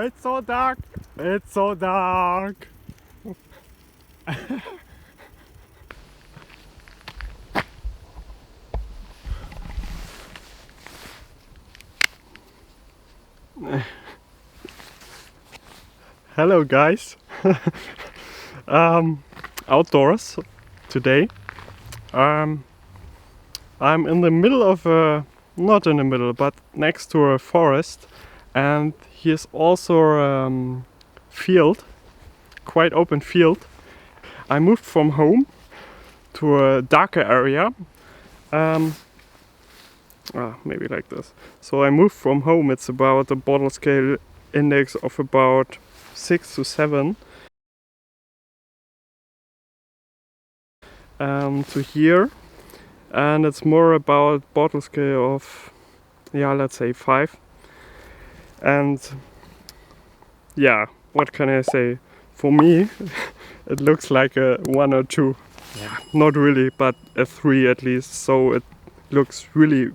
It's so dark. It's so dark. Hello guys. Outdoors today. I'm in the middle of a, not in the middle, but next to a forest, and here's also a field, quite open field. I moved from home to a darker area. Maybe like this. So I moved from home. It's about a bottle scale index of about 6 to 7. To here, and it's more about bottle scale of, yeah, let's say 5. And yeah, what can I say? For me, it looks like a 1 or 2. Yeah, not really, but a 3 at least. So it looks really,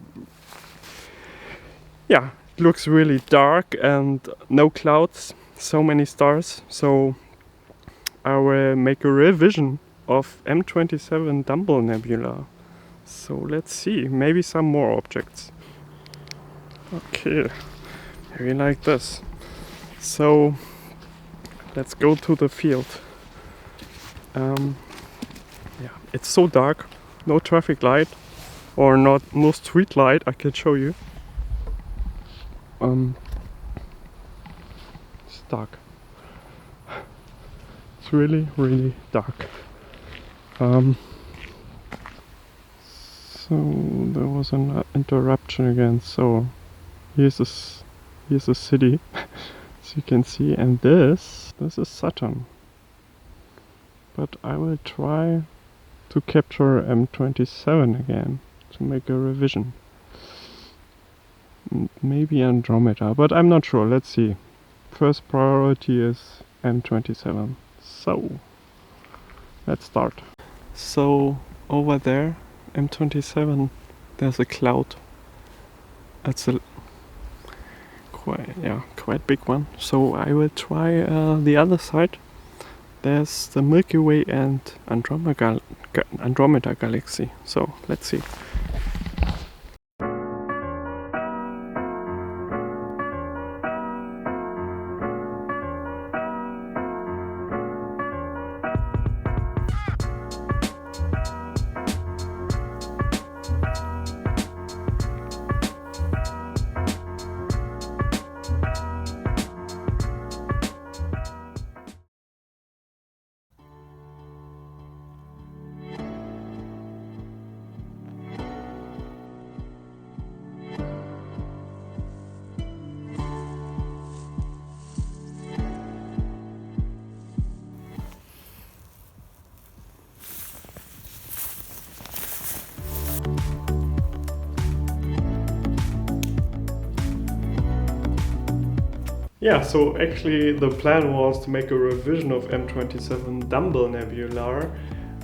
yeah, it looks really dark and no clouds, so many stars. So I will make a revision of M27 Dumble Nebula. So let's see, maybe some more objects. Okay, maybe like this. So let's go to the field. Yeah, it's so dark, no traffic light, or no street light. I can show you. It's dark. It's really, really dark. So there was an interruption again. So here's a city, as you can see, and this is Saturn. But I will try to capture M27 again to make a revision. Maybe Andromeda, but I'm not sure. Let's see. First priority is M27. So let's start. So over there, M27, there's a cloud. That's a quite big one. So I will try the other side. There's the Milky Way and Andromeda galaxy. So let's see. Yeah, so actually the plan was to make a revision of M27 Dumble Nebula,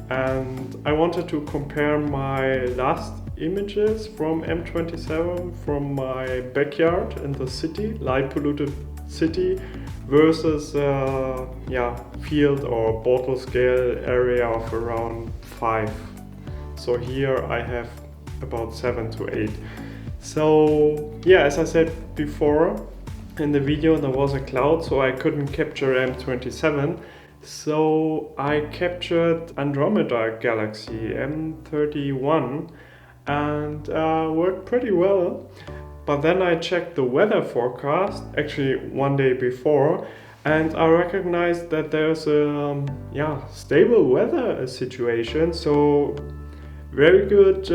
and I wanted to compare my last images from M27 from my backyard in the city, light-polluted city, versus field or bottle scale area of around 5. So here I have about 7 to 8. So yeah, as I said before, in the video there was a cloud, so I couldn't capture M27. So I captured Andromeda galaxy M31 and worked pretty well. But then I checked the weather forecast, actually one day before, and I recognized that there's a stable weather situation. So very good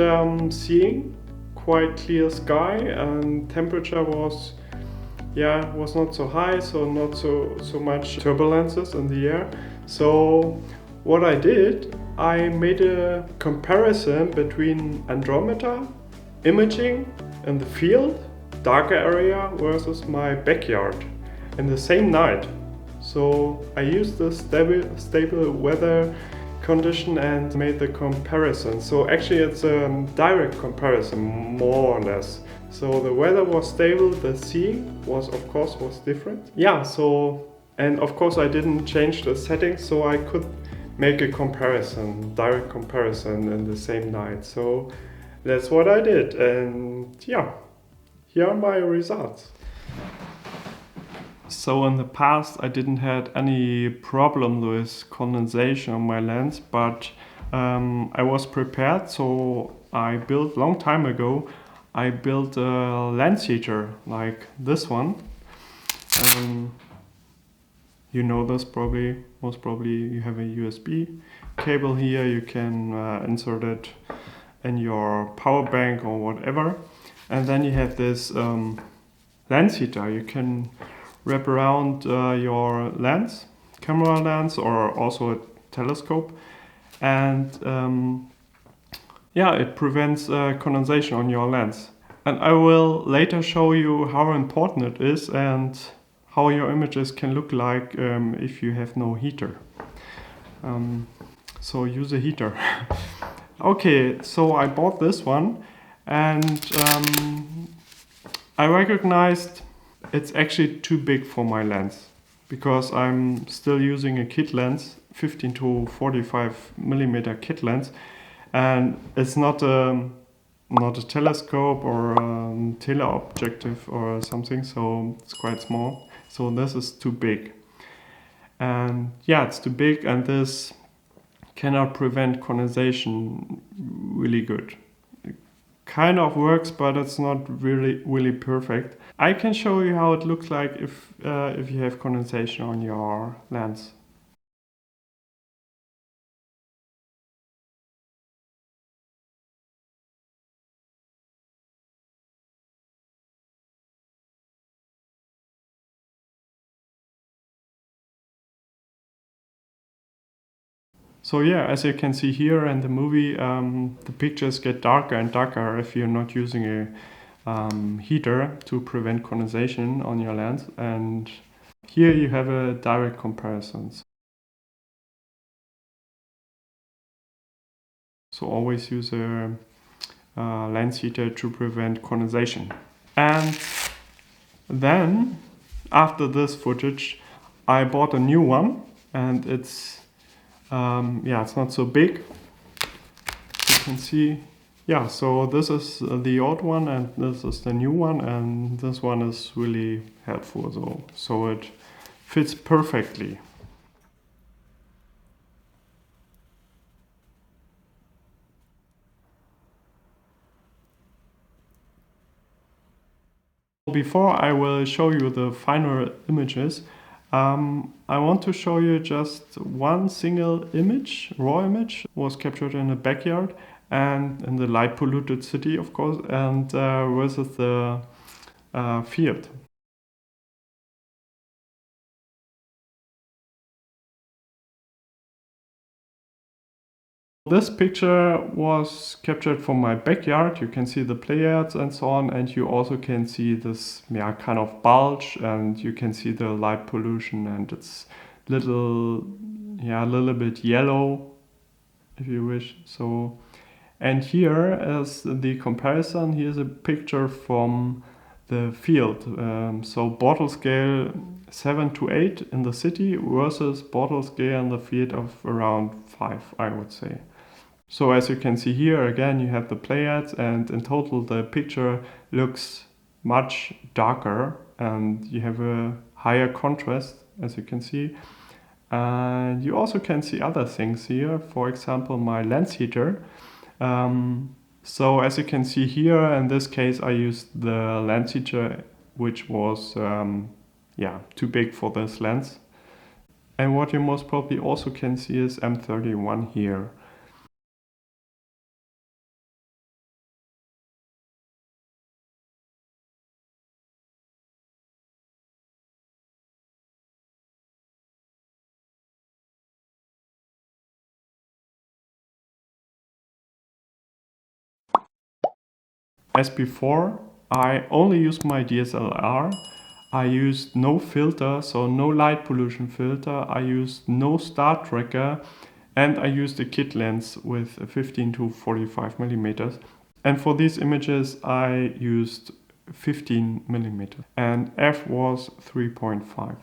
seeing, quite clear sky, and temperature was not so high, so not so much turbulences in the air. So what I did, I made a comparison between Andromeda imaging in the field, darker area, versus my backyard in the same night. So I used the stable weather condition and made the comparison. So actually it's a direct comparison, more or less. So the weather was stable, the seeing was of course different. Yeah, so, and of course I didn't change the settings, so I could make a comparison, direct comparison in the same night. So that's what I did, and yeah, here are my results. So in the past I didn't had any problem with condensation on my lens, but I was prepared, so I built long time ago. I built a lens heater like this one. You know this probably, most probably you have a USB cable here, you can insert it in your power bank or whatever. And then you have this lens heater. You can wrap around your lens, camera lens, or also a telescope. And yeah, it prevents condensation on your lens. And I will later show you how important it is and how your images can look like if you have no heater. So use a heater. Okay, so I bought this one, and I recognized it's actually too big for my lens, because I'm still using a kit lens, 15 to 45 millimeter kit lens, and it's not a telescope or a teleobjective or something, so it's quite small. So this is too big. And yeah, it's too big, and this cannot prevent condensation really good. It kind of works, but it's not really perfect. I can show you how it looks like if you have condensation on your lens. So yeah, as you can see here in the movie, the pictures get darker and darker if you're not using a heater to prevent condensation on your lens. And here you have a direct comparison. So always use a lens heater to prevent condensation. And then, after this footage, I bought a new one, and it's it's not so big. You can see, yeah, so this is the old one and this is the new one, and this one is really helpful, so it fits perfectly. Before I will show you the final images, I want to show you just one single image, raw image, was captured in a backyard and in the light polluted city, of course, and versus the field. This picture was captured from my backyard. You can see the Pleiades and so on, and you also can see this kind of bulge, and you can see the light pollution, and it's a little bit yellow, if you wish. So, and here is the comparison. Here's a picture from the field. So bottle scale 7 to 8 in the city versus bottle scale in the field of around 5, I would say. So as you can see here, again, you have the Pleiades, and in total the picture looks much darker, and you have a higher contrast, as you can see. And you also can see other things here, for example, my lens heater. So as you can see here, in this case I used the lens heater, which was too big for this lens. And what you most probably also can see is M31 here. As before, I only used my DSLR. I used no filter, so no light pollution filter. I used no star tracker, and I used a kit lens with 15 to 45 millimeters. And for these images, I used 15 millimeters and f was 3.5.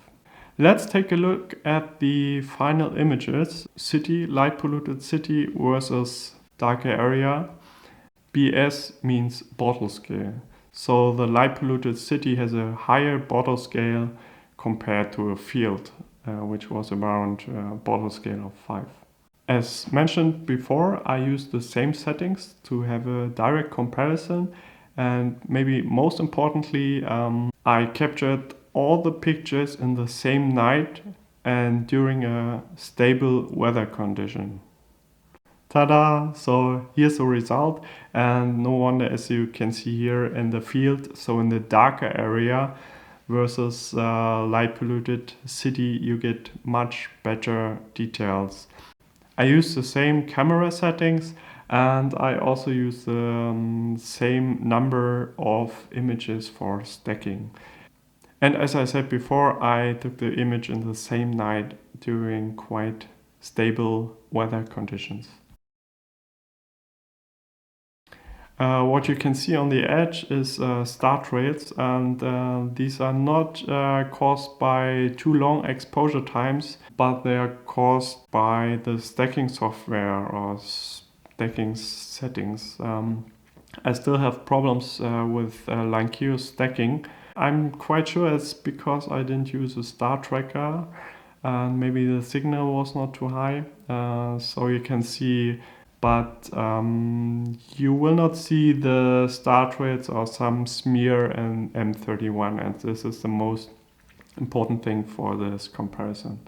Let's take a look at the final images. City, light polluted city versus darker area. BS means bottle scale. So the light polluted city has a higher bottle scale compared to a field, which was around a bottle scale of 5. As mentioned before, I used the same settings to have a direct comparison, and maybe most importantly, I captured all the pictures in the same night and during a stable weather condition. Ta-da! So here's the result, and no wonder, as you can see here in the field, so in the darker area versus light polluted city, you get much better details. I use the same camera settings, and I also use the same number of images for stacking. And as I said before, I took the image in the same night during quite stable weather conditions. What you can see on the edge is star trails, and these are not caused by too long exposure times, but they are caused by the stacking software or stacking settings. I still have problems with line stacking. I'm quite sure it's because I didn't use a star tracker and maybe the signal was not too high, so you can see, but you will not see the star trails or some smear in M31, and this is the most important thing for this comparison.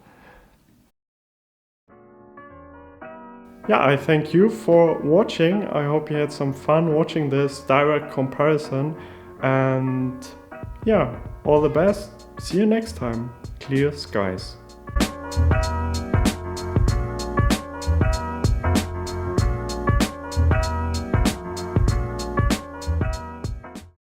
Yeah, I thank you for watching. I hope you had some fun watching this direct comparison, and yeah, all the best. See you next time. Clear skies.